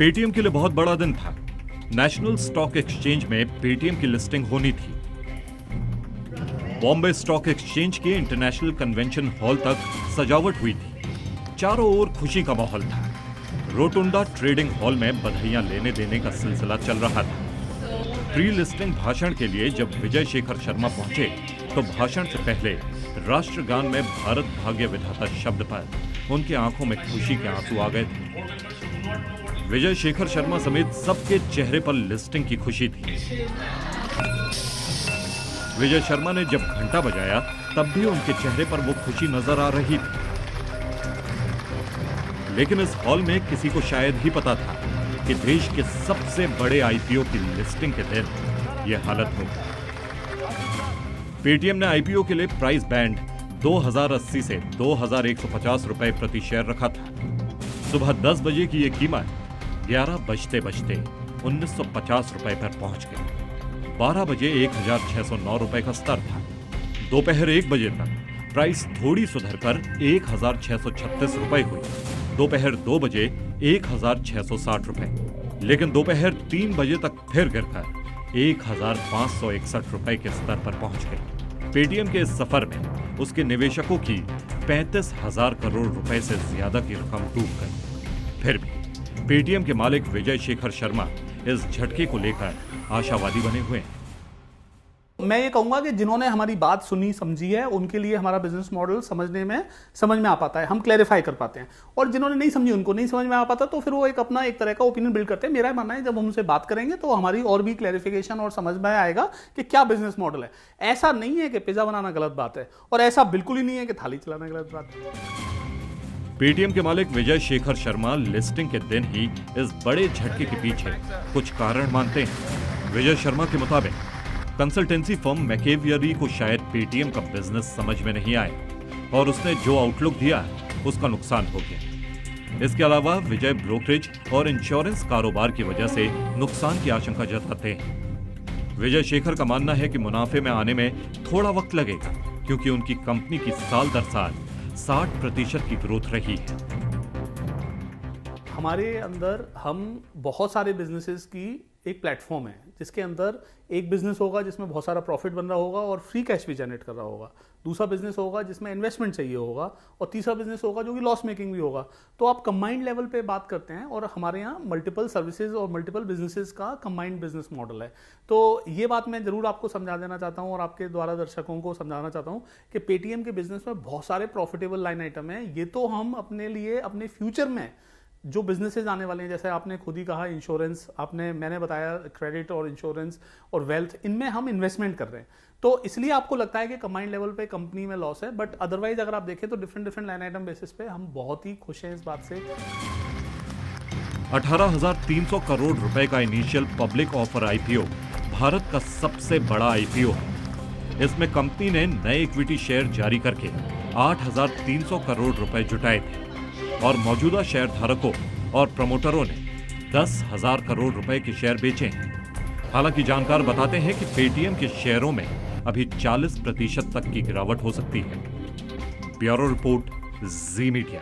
Paytm के लिए बहुत बड़ा दिन था। नेशनल स्टॉक एक्सचेंज में पेटीएम की लिस्टिंग होनी थी। बॉम्बे स्टॉक एक्सचेंज के इंटरनेशनल कन्वेंशन हॉल तक सजावट हुई थी। चारों ओर खुशी का माहौल था। रोटुंडा ट्रेडिंग हॉल में बधाइयां लेने देने का सिलसिला चल रहा था। प्री लिस्टिंग भाषण के लिए जब विजय शेखर शर्मा पहुंचे तो भाषण से पहले राष्ट्रगान में भारत भाग्य विधाता शब्द पर उनकी आंखों में खुशी के आंसू आ गए थे। विजय शेखर शर्मा समेत सबके चेहरे पर लिस्टिंग की खुशी थी। विजय शर्मा ने जब घंटा बजाया तब भी उनके चेहरे पर वो खुशी नजर आ रही थी। लेकिन इस हॉल में किसी को शायद ही पता था कि देश के सबसे बड़े आईपीओ की लिस्टिंग के दिन यह हालत होगी। पेटीएम ने आईपीओ के लिए प्राइस बैंड 2080 से 2150 रुपए प्रति शेयर रखा था। सुबह 10 बजे की यह कीमत 11 बजते 1950 रुपए पर पहुंच गई। 12 बजे 1609 रुपए का स्तर था। दोपहर 1 बजे तक प्राइस थोड़ी सुधरकर 1636 रुपए हुई। दोपहर 2 बजे 1660 रुपए, लेकिन दोपहर 3 बजे तक फिर गिरकर 1561 रुपए के स्तर पर पहुंच गई। पेटीएम के इस सफर में उसके निवेशकों की 35,000 करोड़ रुपए से ज्यादा की रकम डूब गई। फिर भी पेटीएम के मालिक विजय शेखर शर्मा इस झटके को लेकर आशावादी बने हुए हैं। मैं ये कहूंगा कि जिन्होंने हमारी बात सुनी समझी है उनके लिए हमारा बिजनेस मॉडल समझ में आ पाता है, हम क्लैरिफाई कर पाते हैं। और जिन्होंने नहीं समझी, उनको नहीं समझ में आ पाता, तो फिर वो अपना एक तरह का ओपिनियन बिल्ड करते हैं। मेरा मानना है जब हम उनसे बात करेंगे तो हमारी और भी क्लैरिफिकेशन और समझ में आएगा कि क्या बिजनेस मॉडल है। ऐसा नहीं है कि पिज्जा बनाना गलत बात है और ऐसा बिल्कुल ही नहीं है कि थाली चलाना गलत बात है। पेटीएम के मालिक विजय शेखर शर्मा लिस्टिंग के दिन ही इस बड़े झटके के पीछे कुछ कारण मानते हैं। विजय शर्मा के मुताबिक कंसल्टेंसी फर्म मैकेवियरी को शायद पेटीएम का बिजनेस समझ में नहीं आया और उसने जो आउटलुक दिया उसका नुकसान हो गया। इसके अलावा विजय ब्रोकरेज और इंश्योरेंस कारोबार की वजह से नुकसान की आशंका जताते हैं। विजय शेखर का मानना है कि मुनाफे में आने में थोड़ा वक्त लगेगा क्योंकि उनकी कंपनी की साल दर साल 60% की ग्रोथ रही है। हमारे अंदर हम बहुत सारे बिजनेसेस की एक प्लेटफॉर्म है जिसके अंदर एक बिजनेस होगा जिसमें बहुत सारा प्रॉफिट बन रहा होगा और फ्री कैश भी जनरेट कर रहा होगा। दूसरा बिजनेस होगा जिसमें इन्वेस्टमेंट चाहिए होगा और तीसरा बिजनेस होगा जो कि लॉस मेकिंग भी होगा। तो आप कंबाइंड लेवल पे बात करते हैं और हमारे यहाँ मल्टीपल सर्विसेज और मल्टीपल बिजनेसेस का कंबाइंड बिजनेस मॉडल है। तो ये बात मैं जरूर आपको समझा देना चाहता हूँ और आपके द्वारा दर्शकों को समझाना चाहता हूँ कि पेटीएम के बिजनेस में बहुत सारे प्रॉफिटेबल लाइन आइटम है। ये तो हम अपने लिए अपने फ्यूचर में जो बिजनेसेस आने वाले हैं, जैसे आपने खुद ही कहा इंश्योरेंस, मैंने बताया क्रेडिट और इंश्योरेंस और वेल्थ, इनमें हम इन्वेस्टमेंट कर रहे हैं। तो इसलिए आपको लगता है कि कंबाइंड लेवल पे कंपनी में लॉस है, बट अदरवाइज अगर आप देखें तो डिफरेंट लाइन आइटम बेसिस पे हम बहुत ही खुश हैं इस बात से। 18,300 करोड़ रुपए का initial public offer IPO Bharat का सबसे बड़ा आईपीओ है। इसमें कंपनी ने नए इक्विटी शेयर जारी करके 8,300 करोड़ रुपए जुटाए थे और मौजूदा शेयर धारकों और प्रमोटरों ने 10,000 करोड़ रुपए के शेयर बेचे हैं। हालांकि जानकार बताते हैं कि पेटीएम के शेयरों में अभी 40% तक की गिरावट हो सकती है। ब्यूरो रिपोर्ट, जी मीडिया।